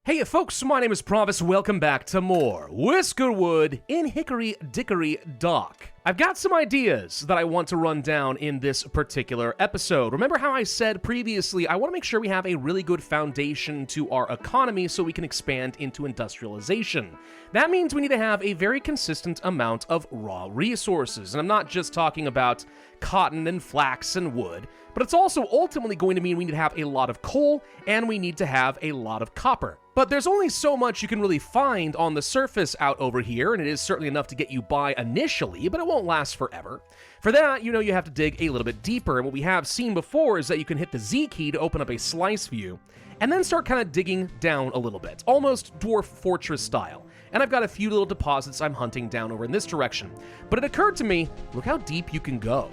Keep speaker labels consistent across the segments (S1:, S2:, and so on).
S1: Hey folks, my name is Pravus. Welcome back to more Whiskerwood in Hickory Dickory Dock. I've got some ideas that I want to run down in this particular episode. Remember how I said previously, I want to make sure we have a really good foundation to our economy so we can expand into industrialization. That means we need to have a very consistent amount of raw resources. And I'm not just talking about cotton and flax and wood, but it's also ultimately going to mean we need to have a lot of coal and we need to have a lot of copper. But there's only so much you can really find on the surface out over here, and it is certainly enough to get you by initially, but it won't last forever. For that, you have to dig a little bit deeper, and what we have seen before is that you can hit the Z key to open up a slice view, and then start kind of digging down a little bit, almost Dwarf Fortress style. And I've got a few little deposits I'm hunting down over in this direction. But it occurred to me, look how deep you can go.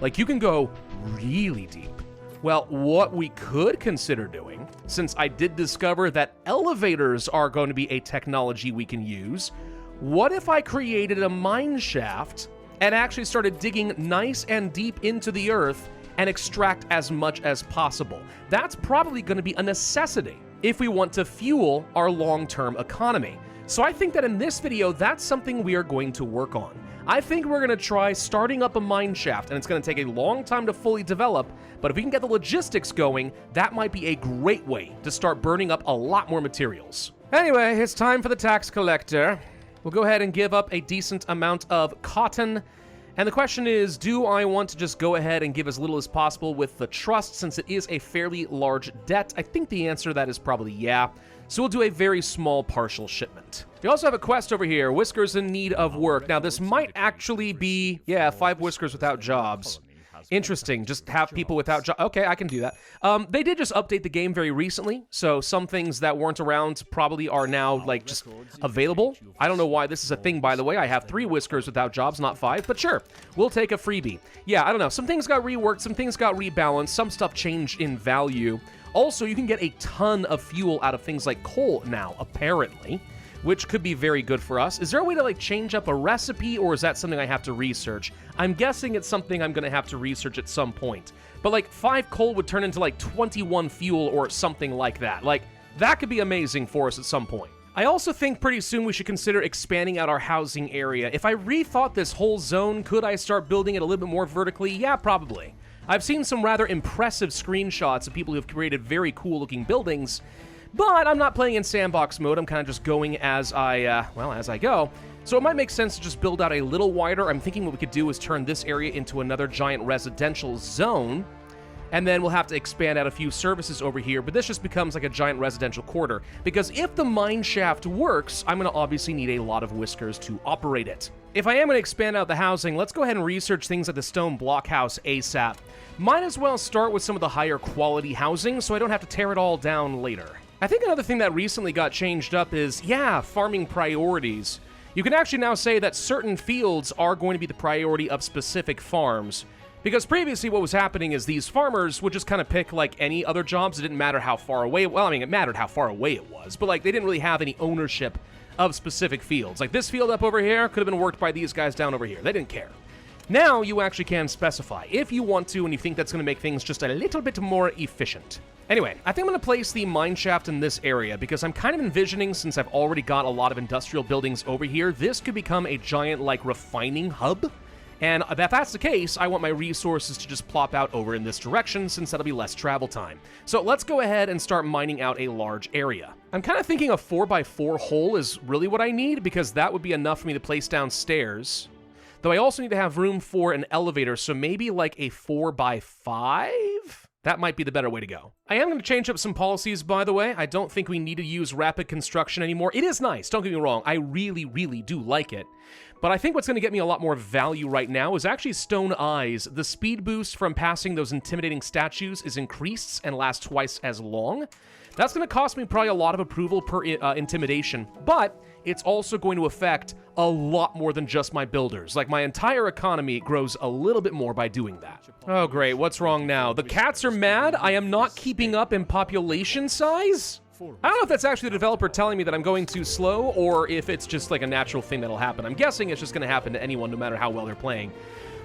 S1: Like, you can go really deep. Well, what we could consider doing, since I did discover that elevators are going to be a technology we can use, what if I created a mineshaft and actually started digging nice and deep into the earth and extract as much as possible? That's probably going to be a necessity if we want to fuel our long-term economy. So I think that in this video, that's something we are going to work on. I think we're going to try starting up a mineshaft, and it's going to take a long time to fully develop, but if we can get the logistics going, that might be a great way to start burning up a lot more materials. Anyway, it's time for the tax collector. We'll go ahead and give up a decent amount of cotton, and the question is, do I want to just go ahead and give as little as possible with the trust, since it is a fairly large debt? I think the answer to that is probably yeah. So we'll do a very small partial shipment. We also have a quest over here, Whiskers in need of work. Now this might actually be, 5 Whiskers without jobs. Interesting, just have people without jobs. Okay, I can do that. They did just update the game very recently, so some things that weren't around probably are now, just available. I don't know why this is a thing, by the way. I have 3 Whiskers without jobs, not 5, but sure, we'll take a freebie. Yeah, I don't know, some things got reworked, some things got rebalanced, some stuff changed in value. Also, you can get a ton of fuel out of things like coal now, apparently, which could be very good for us. Is there a way to, change up a recipe, or is that something I have to research? I'm guessing it's something I'm going to have to research at some point. But, 5 coal would turn into, 21 fuel or something like that. That could be amazing for us at some point. I also think pretty soon we should consider expanding out our housing area. If I rethought this whole zone, could I start building it a little bit more vertically? Yeah, probably. I've seen some rather impressive screenshots of people who have created very cool-looking buildings, but I'm not playing in sandbox mode. I'm kind of just going as I go. So it might make sense to just build out a little wider. I'm thinking what we could do is turn this area into another giant residential zone, and then we'll have to expand out a few services over here, but this just becomes like a giant residential quarter, because if the mineshaft works, I'm going to obviously need a lot of Whiskers to operate it. If I am going to expand out the housing, let's go ahead and research things like the stone blockhouse ASAP. Might as well start with some of the higher quality housing so I don't have to tear it all down later. I think another thing that recently got changed up is, farming priorities. You can actually now say that certain fields are going to be the priority of specific farms. Because previously what was happening is these farmers would just kind of pick any other jobs. It didn't matter how far away, it mattered how far away it was, but they didn't really have any ownership of specific fields. This field up over here could have been worked by these guys down over here. They didn't care. Now you actually can specify if you want to and you think that's going to make things just a little bit more efficient. Anyway, I think I'm going to place the mineshaft in this area because I'm kind of envisioning, since I've already got a lot of industrial buildings over here, this could become a giant refining hub. And if that's the case, I want my resources to just plop out over in this direction, since that'll be less travel time. So let's go ahead and start mining out a large area. I'm kind of thinking a 4x4 hole is really what I need, because that would be enough for me to place down stairs. Though I also need to have room for an elevator, so maybe a 4x5? That might be the better way to go. I am going to change up some policies, by the way. I don't think we need to use rapid construction anymore. It is nice, don't get me wrong. I really, really do like it. But I think what's going to get me a lot more value right now is actually stone eyes. The speed boost from passing those intimidating statues is increased and lasts twice as long. That's going to cost me probably a lot of approval per intimidation, but it's also going to affect a lot more than just my builders. My entire economy grows a little bit more by doing that. Oh great, what's wrong now? The cats are mad? I am not keeping up in population size? I don't know if that's actually the developer telling me that I'm going too slow, or if it's just a natural thing that'll happen. I'm guessing it's just going to happen to anyone no matter how well they're playing.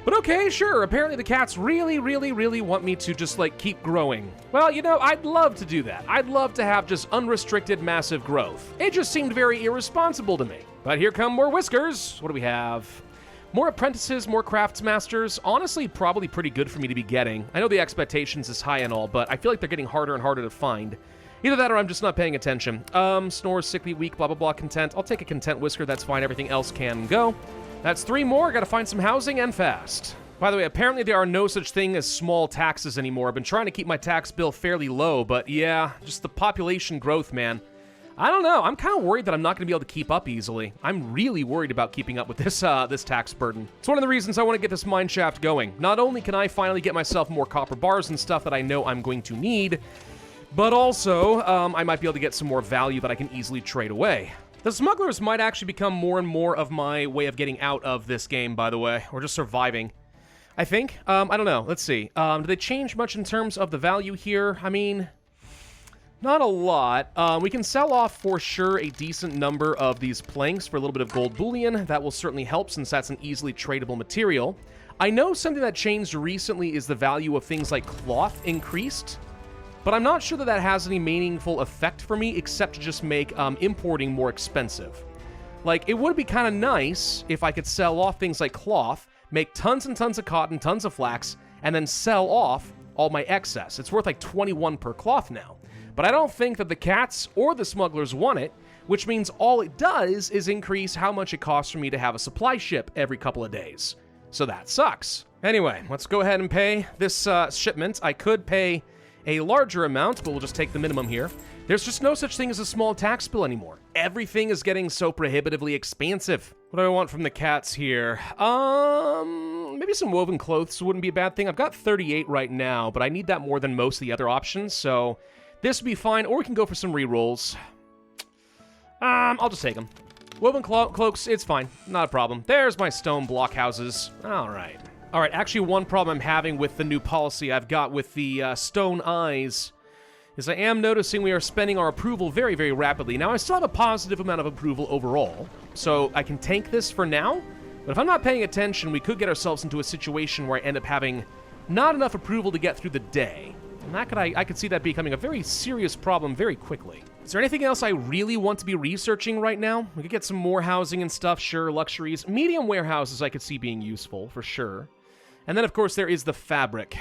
S1: But okay, sure, apparently the cats really, really, really want me to just, like, keep growing. Well, you know, I'd love to do that. I'd love to have just unrestricted massive growth. It just seemed very irresponsible to me. But here come more whiskers. What do we have? More apprentices, more craftsmasters. Honestly, probably pretty good for me to be getting. I know the expectations is high and all, but I feel like they're getting harder and harder to find. Either that or I'm just not paying attention. Snores, sickly, weak, blah, blah, blah, content. I'll take a content whisker, that's fine. Everything else can go. That's 3 more. Gotta find some housing and fast. By the way, apparently there are no such thing as small taxes anymore. I've been trying to keep my tax bill fairly low, but yeah, just the population growth, man. I don't know. I'm kind of worried that I'm not going to be able to keep up easily. I'm really worried about keeping up with this this tax burden. It's one of the reasons I want to get this mineshaft going. Not only can I finally get myself more copper bars and stuff that I know I'm going to need, but also I might be able to get some more value that I can easily trade away. The smugglers might actually become more and more of my way of getting out of this game, by the way, or just surviving. I think. I don't know. Let's see. Do they change much in terms of the value here? I mean, not a lot. We can sell off for sure a decent number of these planks for a little bit of gold bullion. That will certainly help since that's an easily tradable material. I know something that changed recently is the value of things like cloth increased. But I'm not sure that that has any meaningful effect for me, except to just make importing more expensive. Like, it would be kind of nice if I could sell off things like cloth, make tons and tons of cotton, tons of flax, and then sell off all my excess. It's worth like 21 per cloth now. But I don't think that the cats or the smugglers want it, which means all it does is increase how much it costs for me to have a supply ship every couple of days. So that sucks. Anyway, let's go ahead and pay this shipment. I could pay a larger amount, but we'll just take the minimum here. There's just no such thing as a small tax bill anymore. Everything is getting so prohibitively expansive. What do I want from the cats here? Maybe some woven clothes wouldn't be a bad thing. I've got 38 right now, but I need that more than most of the other options, so this would be fine, or we can go for some rerolls. I'll just take them. Woven cloaks, it's fine. Not a problem. There's my stone block houses. All right. All right, actually one problem I'm having with the new policy I've got with the stone eyes is I am noticing we are spending our approval very, very rapidly. Now, I still have a positive amount of approval overall, so I can tank this for now, but if I'm not paying attention, we could get ourselves into a situation where I end up having not enough approval to get through the day. And that I could see that becoming a very serious problem very quickly. Is there anything else I really want to be researching right now? We could get some more housing and stuff, sure, luxuries. Medium warehouses I could see being useful, for sure. And then, of course, there is the fabric.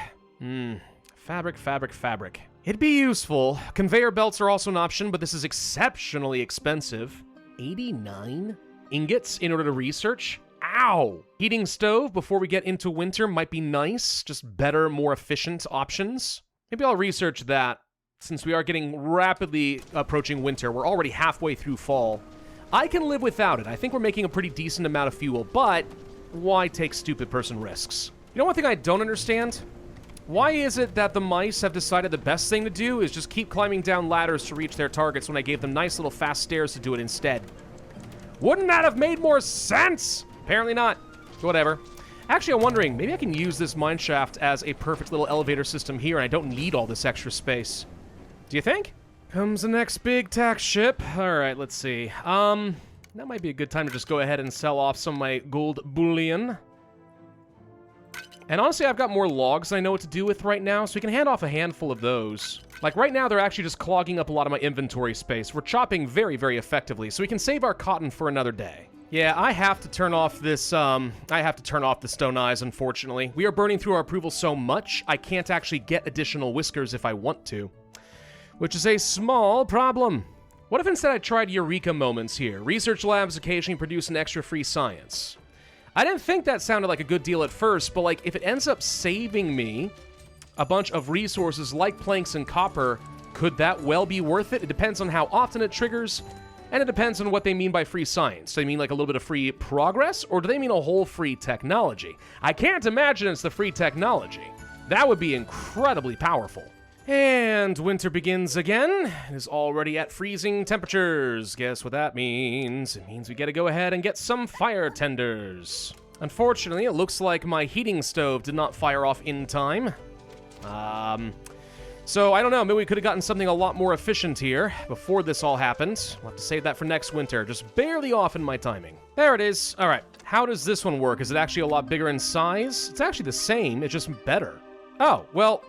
S1: Fabric. It'd be useful. Conveyor belts are also an option, but this is exceptionally expensive. 89 ingots in order to research? Ow! Heating stove before we get into winter might be nice. Just better, more efficient options. Maybe I'll research that, since we are getting rapidly approaching winter. We're already halfway through fall. I can live without it. I think we're making a pretty decent amount of fuel, but why take stupid person risks? You know one thing I don't understand? Why is it that the mice have decided the best thing to do is just keep climbing down ladders to reach their targets when I gave them nice little fast stairs to do it instead? Wouldn't that have made more sense? Apparently not. Whatever. Actually, I'm wondering, maybe I can use this mineshaft as a perfect little elevator system here and I don't need all this extra space. Do you think? Comes the next big tax ship. Alright, let's see. That might be a good time to just go ahead and sell off some of my gold bullion. And honestly, I've got more logs I know what to do with right now, so we can hand off a handful of those. Like, right now, they're actually just clogging up a lot of my inventory space. We're chopping very, very effectively, so we can save our cotton for another day. Yeah, I have to turn off this, I have to turn off the stone eyes, unfortunately. We are burning through our approval so much, I can't actually get additional whiskers if I want to. Which is a small problem. What if instead I tried Eureka moments here? Research labs occasionally produce an extra free science. I didn't think that sounded like a good deal at first, but like if it ends up saving me a bunch of resources like planks and copper, could that well be worth it? It depends on how often it triggers, and it depends on what they mean by free science. Do they mean like a little bit of free progress, or do they mean a whole free technology? I can't imagine it's the free technology. That would be incredibly powerful. And winter begins again. It is already at freezing temperatures. Guess what that means? It means we gotta go ahead and get some fire tenders. Unfortunately, it looks like my heating stove did not fire off in time. So, I don't know, maybe we could have gotten something a lot more efficient here before this all happened. We'll have to save that for next winter, just barely off in my timing. There it is. All right, how does this one work? Is it actually a lot bigger in size? It's actually the same, it's just better. Oh, well,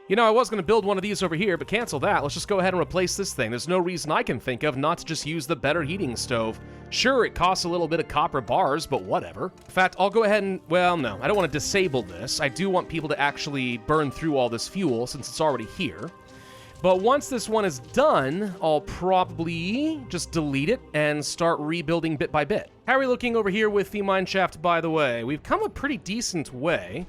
S1: you know, I was going to build one of these over here, but cancel that. Let's just go ahead and replace this thing. There's no reason I can think of not to just use the better heating stove. Sure, it costs a little bit of copper bars, but whatever. In fact, I'll go ahead and, well, no, I don't want to disable this. I do want people to actually burn through all this fuel since it's already here. But once this one is done, I'll probably just delete it and start rebuilding bit by bit. How are we looking over here with the mineshaft, by the way? We've come a pretty decent way.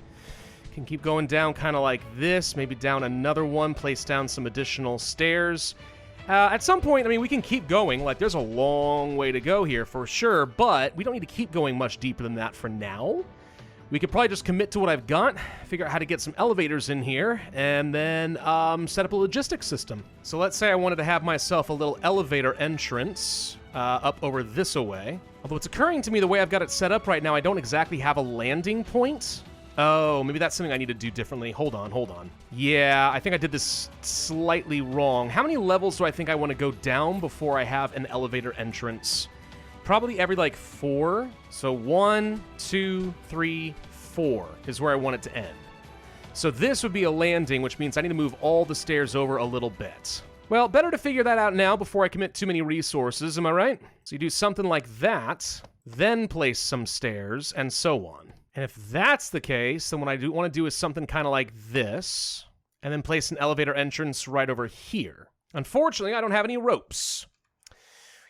S1: Can keep going down kind of like this, maybe down another one, place down some additional stairs. At some point, I mean, we can keep going. Like, there's a long way to go here for sure, but we don't need to keep going much deeper than that for now. We could probably just commit to what I've got, figure out how to get some elevators in here, and then set up a logistics system. So let's say I wanted to have myself a little elevator entrance up over this way. Although it's occurring to me the way I've got it set up right now, I don't exactly have a landing point. Oh, maybe that's something I need to do differently. Hold on. Yeah, I think I did this slightly wrong. How many levels do I think I want to go down before I have an elevator entrance? Probably every, like, 4. So 1, 2, 3, 4 is where I want it to end. So this would be a landing, which means I need to move all the stairs over a little bit. Well, better to figure that out now before I commit too many resources, am I right? So you do something like that, then place some stairs, and so on. And if that's the case, then what I want to do is something kind of like this, and then place an elevator entrance right over here. Unfortunately, I don't have any ropes.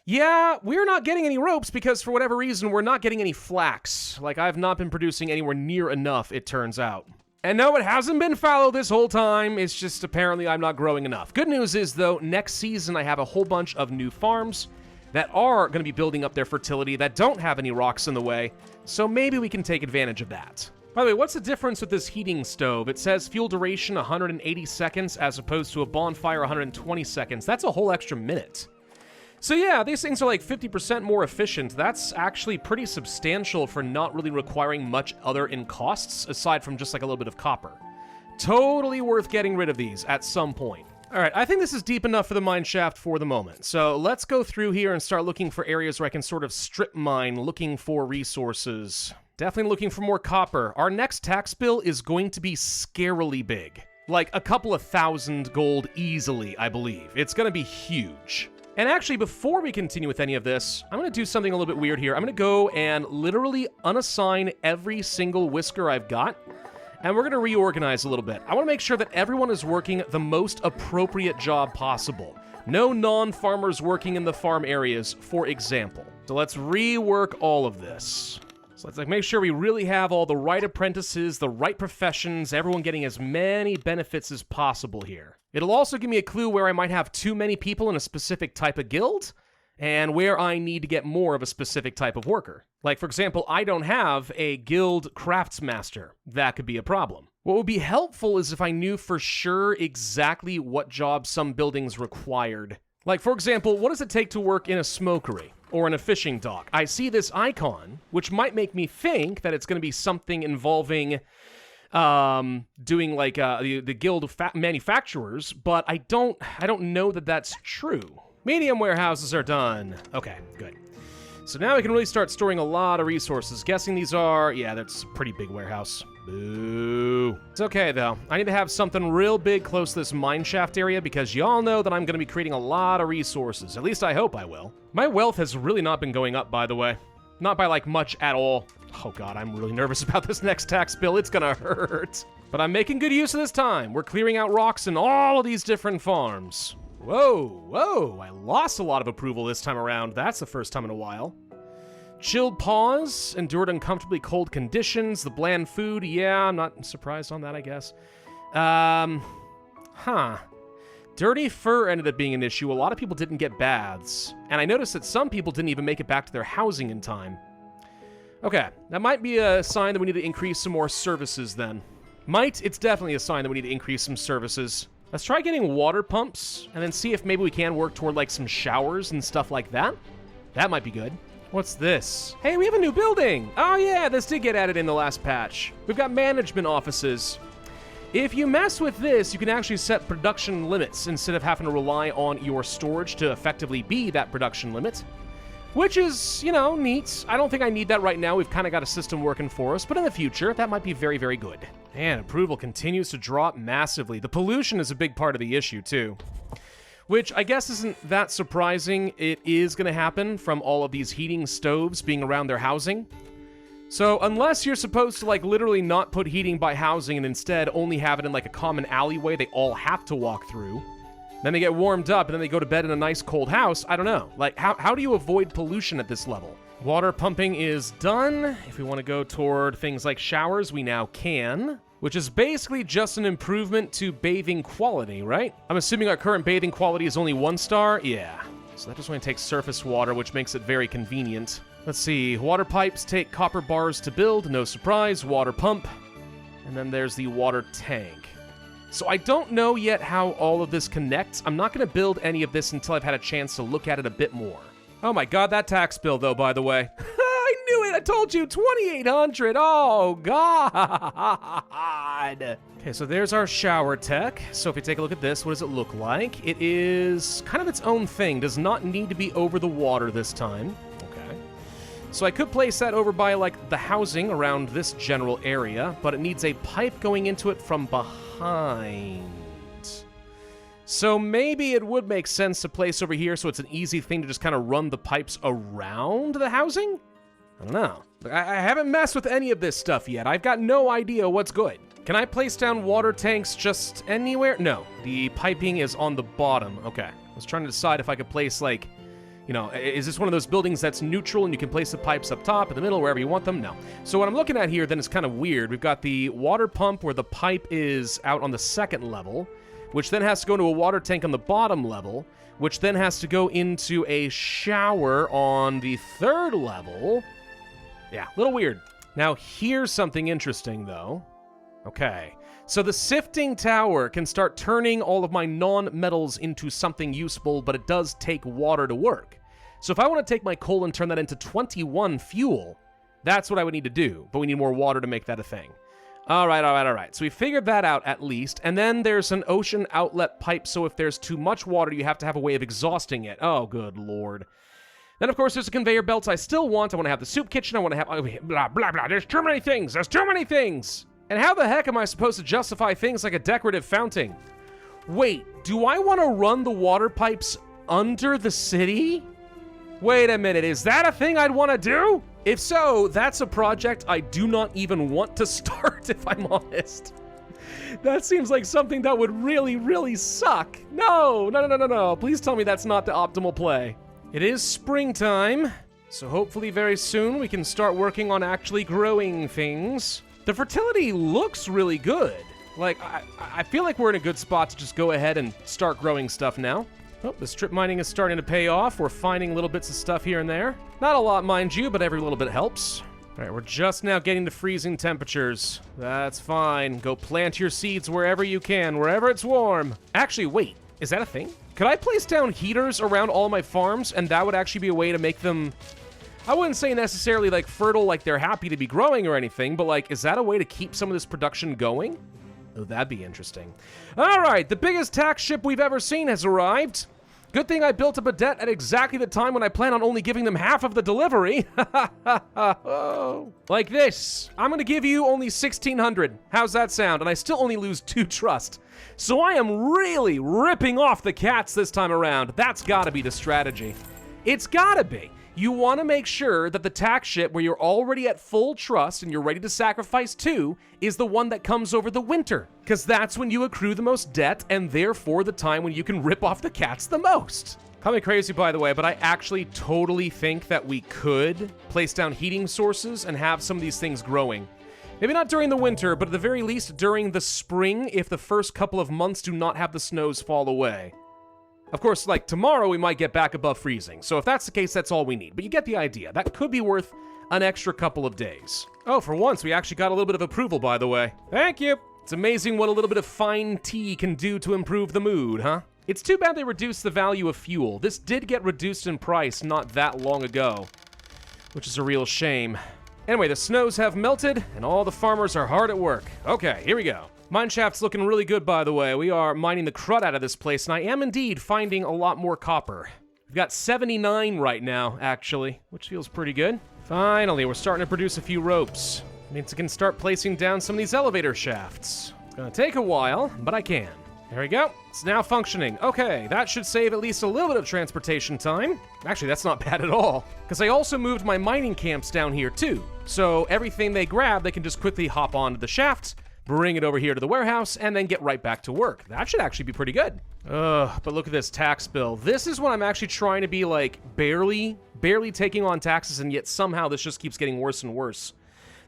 S1: Yeah, we're not getting any ropes because for whatever reason, we're not getting any flax. Like, I've not been producing anywhere near enough, it turns out. And no, it hasn't been fallow this whole time. It's just apparently I'm not growing enough. Good news is, though, next season I have a whole bunch of new farms that are going to be building up their fertility that don't have any rocks in the way, so maybe we can take advantage of that. By the way, what's the difference with this heating stove? It says fuel duration 180 seconds as opposed to a bonfire 120 seconds. That's a whole extra minute. So yeah, these things are like 50% more efficient. That's actually pretty substantial for not really requiring much other in costs, aside from just like a little bit of copper. Totally worth getting rid of these at some point. All right, I think this is deep enough for the mineshaft for the moment. So let's go through here and start looking for areas where I can sort of strip mine, looking for resources. Definitely looking for more copper. Our next tax bill is going to be scarily big. Like a couple of 1,000 gold easily, I believe. It's going to be huge. And actually, before we continue with any of this, I'm going to do something a little bit weird here. I'm going to go and literally unassign every single whisker I've got. And we're going to reorganize a little bit. I want to make sure that everyone is working the most appropriate job possible. No non-farmers working in the farm areas, for example. So let's rework all of this. So let's make sure we really have all the right apprentices, the right professions, everyone getting as many benefits as possible here. It'll also give me a clue where I might have too many people in a specific type of guild, and where I need to get more of a specific type of worker. Like, for example, I don't have a guild craftsmaster. That could be a problem. What would be helpful is if I knew for sure exactly what jobs some buildings required. Like, for example, what does it take to work in a smokery or in a fishing dock? I see this icon, which might make me think that it's going to be something involving doing like the guild manufacturers, but I don't know that that's true. Medium warehouses are done. Okay, good. So now we can really start storing a lot of resources. Guessing these are, yeah, that's a pretty big warehouse. Boo. It's okay, though. I need to have something real big close to this mineshaft area because y'all know that I'm going to be creating a lot of resources. At least I hope I will. My wealth has really not been going up, by the way. Not by, like, much at all. Oh, God, I'm really nervous about this next tax bill. It's gonna hurt. But I'm making good use of this time. We're clearing out rocks in all of these different farms. Whoa, I lost a lot of approval this time around. That's the first time in a while. Chilled paws, endured uncomfortably cold conditions, the bland food, yeah, I'm not surprised on that, I guess. Dirty fur ended up being an issue. A lot of people didn't get baths, and I noticed that some people didn't even make it back to their housing in time. Okay, that might be a sign that we need to increase some more services then. It's definitely a sign that we need to increase some services. Let's try getting water pumps, and then see if maybe we can work toward, like, some showers and stuff like that. That might be good. What's this? Hey, we have a new building! Oh yeah, this did get added in the last patch. We've got management offices. If you mess with this, you can actually set production limits instead of having to rely on your storage to effectively be that production limit, which is, you know, neat. I don't think I need that right now. We've kind of got a system working for us, but in the future, that might be very, very good. And approval continues to drop massively. The pollution is a big part of the issue, too, which I guess isn't that surprising. It is going to happen from all of these heating stoves being around their housing. So unless you're supposed to, like, literally not put heating by housing and instead only have it in, like, a common alleyway they all have to walk through, then they get warmed up and then they go to bed in a nice cold house, I don't know. Like, how do you avoid pollution at this level? Water pumping is done. If we want to go toward things like showers, we now can, which is basically just an improvement to bathing quality, right? I'm assuming our current bathing quality is only 1 star? Yeah. So that just only takes surface water, which makes it very convenient. Let's see, water pipes take copper bars to build, no surprise, water pump, and then there's the water tank. So I don't know yet how all of this connects. I'm not going to build any of this until I've had a chance to look at it a bit more. Oh my god, that tax bill though, by the way. I knew it, I told you, 2,800, oh god. Okay, so there's our shower tech. So if you take a look at this, what does it look like? It is kind of its own thing, does not need to be over the water this time. So I could place that over by, like, the housing around this general area, but it needs a pipe going into it from behind. So maybe it would make sense to place over here so it's an easy thing to just kind of run the pipes around the housing? I don't know. I haven't messed with any of this stuff yet. I've got no idea what's good. Can I place down water tanks just anywhere? No. The piping is on the bottom. Okay. I was trying to decide if I could place, like, you know, is this one of those buildings that's neutral and you can place the pipes up top, in the middle, wherever you want them? No. So what I'm looking at here then is kind of weird. We've got the water pump where the pipe is out on the 2nd level, which then has to go into a water tank on the bottom level, which then has to go into a shower on the 3rd level. Yeah, a little weird. Now, here's something interesting, though. Okay. So the sifting tower can start turning all of my non-metals into something useful, but it does take water to work. So if I want to take my coal and turn that into 21 fuel, that's what I would need to do, but we need more water to make that a thing. All right. So we figured that out at least, and then there's an ocean outlet pipe, so if there's too much water, you have to have a way of exhausting it. Oh, good lord. Then, of course, there's the conveyor belts I still want. I want to have the soup kitchen. I want to have... blah, blah, blah. There's too many things. There's too many things. And how the heck am I supposed to justify things like a decorative fountain? Wait, do I want to run the water pipes under the city? Wait a minute, is that a thing I'd want to do? If so, that's a project I do not even want to start, if I'm honest. That seems like something that would really, really suck. No. Please tell me that's not the optimal play. It is springtime, so hopefully very soon we can start working on actually growing things. The fertility looks really good. Like, I feel like we're in a good spot to just go ahead and start growing stuff now. Oh, the strip mining is starting to pay off. We're finding little bits of stuff here and there. Not a lot, mind you, but every little bit helps. All right, we're just now getting to freezing temperatures. That's fine. Go plant your seeds wherever you can, wherever it's warm. Actually, wait, is that a thing? Could I place down heaters around all my farms, and that would actually be a way to make them... I wouldn't say necessarily, like, fertile, like they're happy to be growing or anything, but, like, is that a way to keep some of this production going? Oh, that'd be interesting. All right, the biggest tax ship we've ever seen has arrived. Good thing I built up a debt at exactly the time when I plan on only giving them half of the delivery. Like this. I'm going to give you only 1,600. How's that sound? And I still only lose 2 trust. So I am really ripping off the cats this time around. That's got to be the strategy. It's got to be. You want to make sure that the tax ship where you're already at full trust and you're ready to sacrifice to is the one that comes over the winter. Because that's when you accrue the most debt and therefore the time when you can rip off the cats the most. Call me crazy, by the way, but I actually totally think that we could place down heating sources and have some of these things growing. Maybe not during the winter, but at the very least during the spring if the first couple of months do not have the snows fall away. Of course, like, tomorrow we might get back above freezing, so if that's the case, that's all we need. But you get the idea. That could be worth an extra couple of days. Oh, for once, we actually got a little bit of approval, by the way. Thank you. It's amazing what a little bit of fine tea can do to improve the mood, huh? It's too bad they reduced the value of fuel. This did get reduced in price not that long ago, which is a real shame. Anyway, the snows have melted, and all the farmers are hard at work. Okay, here we go. Mineshaft's looking really good, by the way. We are mining the crud out of this place, and I am indeed finding a lot more copper. We've got 79 right now, actually, which feels pretty good. Finally, we're starting to produce a few ropes. Means I can start placing down some of these elevator shafts. It's gonna take a while, but I can. There we go. It's now functioning. Okay, that should save at least a little bit of transportation time. Actually, that's not bad at all, because I also moved my mining camps down here too. So everything they grab, they can just quickly hop onto the shaft, bring it over here to the warehouse, and then get right back to work. That should actually be pretty good. But look at this tax bill. This is when I'm actually trying to be like barely taking on taxes, and yet somehow this just keeps getting worse and worse.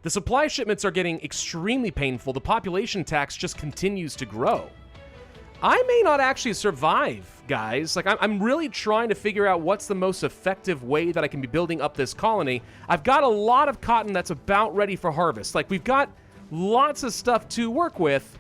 S1: The supply shipments are getting extremely painful. The population tax just continues to grow. I may not actually survive, guys. Like, I'm really trying to figure out what's the most effective way that I can be building up this colony. I've got a lot of cotton that's about ready for harvest. Like, we've got lots of stuff to work with,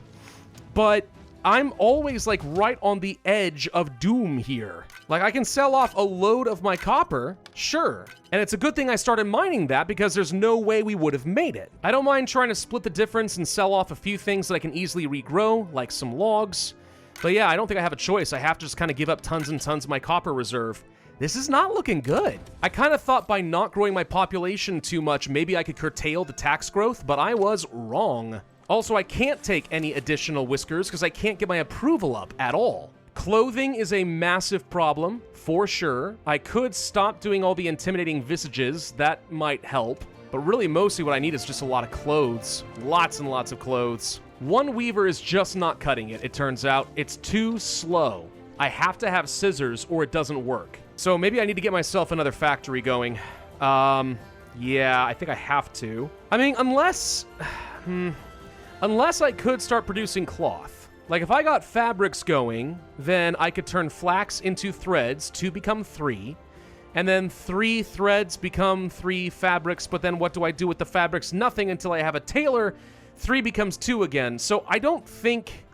S1: but I'm always, like, right on the edge of doom here. Like, I can sell off a load of my copper, sure. And it's a good thing I started mining that, because there's no way we would have made it. I don't mind trying to split the difference and sell off a few things that I can easily regrow, like some logs. But yeah, I don't think I have a choice. I have to just kind of give up tons and tons of my copper reserve. This is not looking good. I kind of thought by not growing my population too much, maybe I could curtail the tax growth, but I was wrong. Also, I can't take any additional whiskers because I can't get my approval up at all. Clothing is a massive problem, for sure. I could stop doing all the intimidating visages. That might help. But really, mostly what I need is just a lot of clothes. Lots and lots of clothes. One weaver is just not cutting it, it turns out. It's too slow. I have to have scissors or it doesn't work. So maybe I need to get myself another factory going. Yeah, I think I have to. I mean, unless I could start producing cloth. Like, if I got fabrics going, then I could turn flax into threads, 2 become 3. And then 3 threads become 3 fabrics, but then what do I do with the fabrics? Nothing until I have a tailor. 3 becomes 2 again. So I don't think...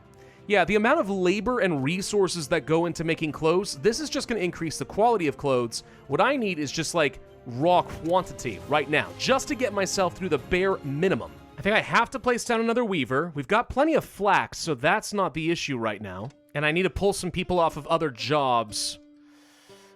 S1: Yeah, the amount of labor and resources that go into making clothes, this is just going to increase the quality of clothes. What I need is just, like, raw quantity right now, just to get myself through the bare minimum. I think I have to place down another weaver. We've got plenty of flax, so that's not the issue right now. And I need to pull some people off of other jobs.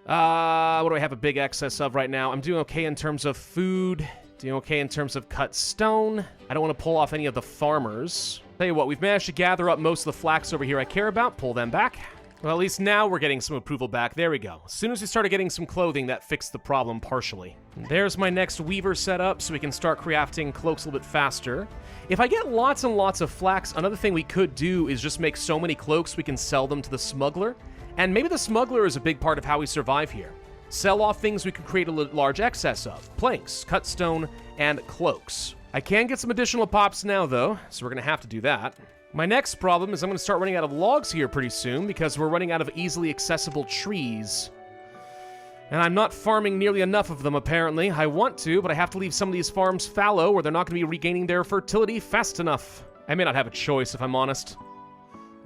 S1: What do I have a big excess of right now? I'm doing okay in terms of food. Doing okay in terms of cut stone. I don't want to pull off any of the farmers. Tell you what, we've managed to gather up most of the flax over here I care about. Pull them back. Well, at least now we're getting some approval back. There we go. As soon as we started getting some clothing, that fixed the problem partially. And there's my next weaver set up, so we can start crafting cloaks a little bit faster. If I get lots and lots of flax, another thing we could do is just make so many cloaks we can sell them to the smuggler. And maybe the smuggler is a big part of how we survive here. Sell off things we can create a large excess of. Planks, cut stone, and cloaks. I can get some additional pops now, though, so we're going to have to do that. My next problem is I'm going to start running out of logs here pretty soon because we're running out of easily accessible trees. And I'm not farming nearly enough of them, apparently. I want to, but I have to leave some of these farms fallow or they're not going to be regaining their fertility fast enough. I may not have a choice, if I'm honest.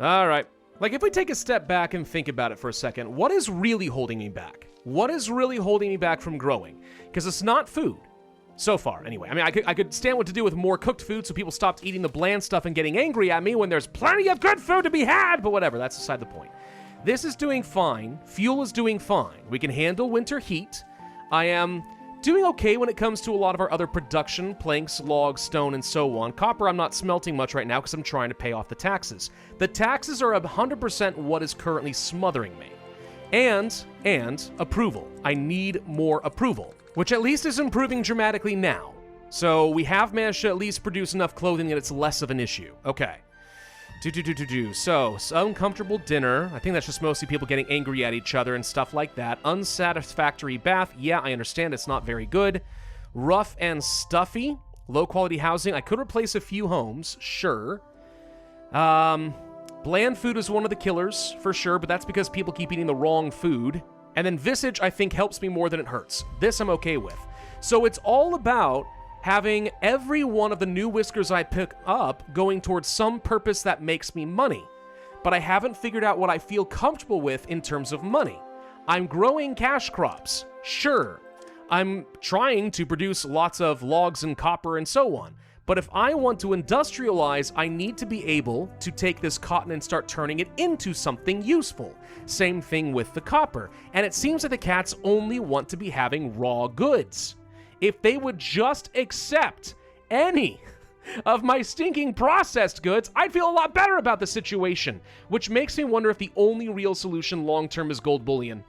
S1: All right. Like, if we take a step back and think about it for a second, what is really holding me back? What is really holding me back from growing? Because it's not food. So far, anyway. I mean, I could stand what to do with more cooked food so people stopped eating the bland stuff and getting angry at me when there's plenty of good food to be had, but whatever, that's beside the point. This is doing fine. Fuel is doing fine. We can handle winter heat. I am doing okay when it comes to a lot of our other production, planks, logs, stone, and so on. Copper I'm not smelting much right now because I'm trying to pay off the taxes. The taxes are 100% what is currently smothering me. And approval. I need more approval, which at least is improving dramatically now. So we have managed to at least produce enough clothing that it's less of an issue. Okay. So, uncomfortable dinner. I think that's just mostly people getting angry at each other and stuff like that. Unsatisfactory bath. Yeah, I understand it's not very good. Rough and stuffy. Low quality housing. I could replace a few homes, sure. Bland food is one of the killers, for sure, but that's because people keep eating the wrong food. And then visage, I think, helps me more than it hurts. This I'm okay with. So it's all about having every one of the new whiskers I pick up going towards some purpose that makes me money. But I haven't figured out what I feel comfortable with in terms of money. I'm growing cash crops, sure. I'm trying to produce lots of logs and copper and so on. But if I want to industrialize, I need to be able to take this cotton and start turning it into something useful. Same thing with the copper. And it seems like the cats only want to be having raw goods. If they would just accept any of my stinking processed goods, I'd feel a lot better about the situation, which makes me wonder if the only real solution long-term is gold bullion.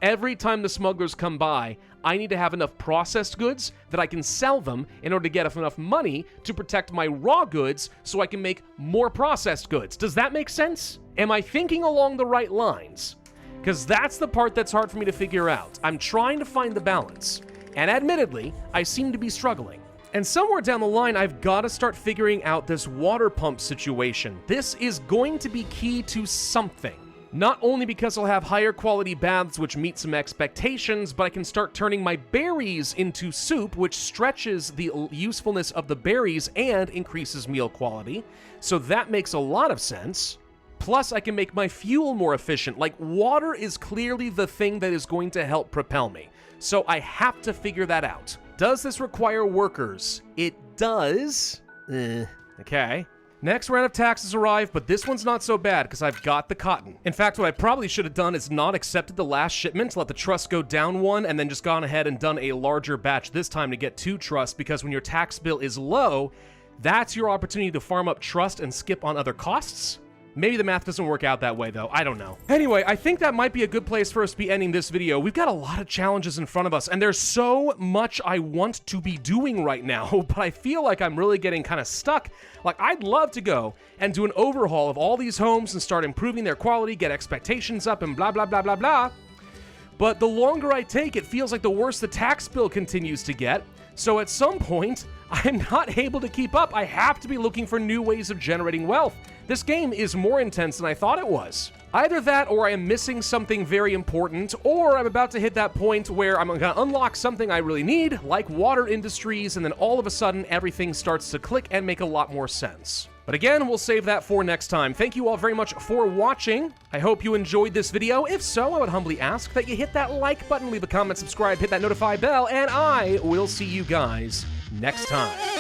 S1: Every time the smugglers come by, I need to have enough processed goods that I can sell them in order to get enough money to protect my raw goods so I can make more processed goods. Does that make sense? Am I thinking along the right lines? Because that's the part that's hard for me to figure out. I'm trying to find the balance, and admittedly, I seem to be struggling. And somewhere down the line, I've got to start figuring out this water pump situation. This is going to be key to something. Not only because I'll have higher quality baths which meet some expectations, but I can start turning my berries into soup, which stretches the usefulness of the berries and increases meal quality. So that makes a lot of sense. Plus, I can make my fuel more efficient. Like, water is clearly the thing that is going to help propel me. So I have to figure that out. Does this require workers? It does. Okay. Next round of taxes arrive, but this one's not so bad because I've got the cotton. In fact, what I probably should have done is not accepted the last shipment, let the trust go down one, and then just gone ahead and done a larger batch this time to get 2 trusts, because when your tax bill is low, that's your opportunity to farm up trust and skip on other costs. Maybe the math doesn't work out that way, though. I don't know. Anyway, I think that might be a good place for us to be ending this video. We've got a lot of challenges in front of us, and there's so much I want to be doing right now, but I feel like I'm really getting kind of stuck. Like, I'd love to go and do an overhaul of all these homes and start improving their quality, get expectations up, and blah, blah, blah, blah, blah. But the longer I take, it feels like the worse the tax bill continues to get. So at some point, I'm not able to keep up. I have to be looking for new ways of generating wealth. This game is more intense than I thought it was. Either that, or I am missing something very important, or I'm about to hit that point where I'm gonna unlock something I really need, like water industries, and then all of a sudden, everything starts to click and make a lot more sense. But again, we'll save that for next time. Thank you all very much for watching. I hope you enjoyed this video. If so, I would humbly ask that you hit that like button, leave a comment, subscribe, hit that notify bell, and I will see you guys next time.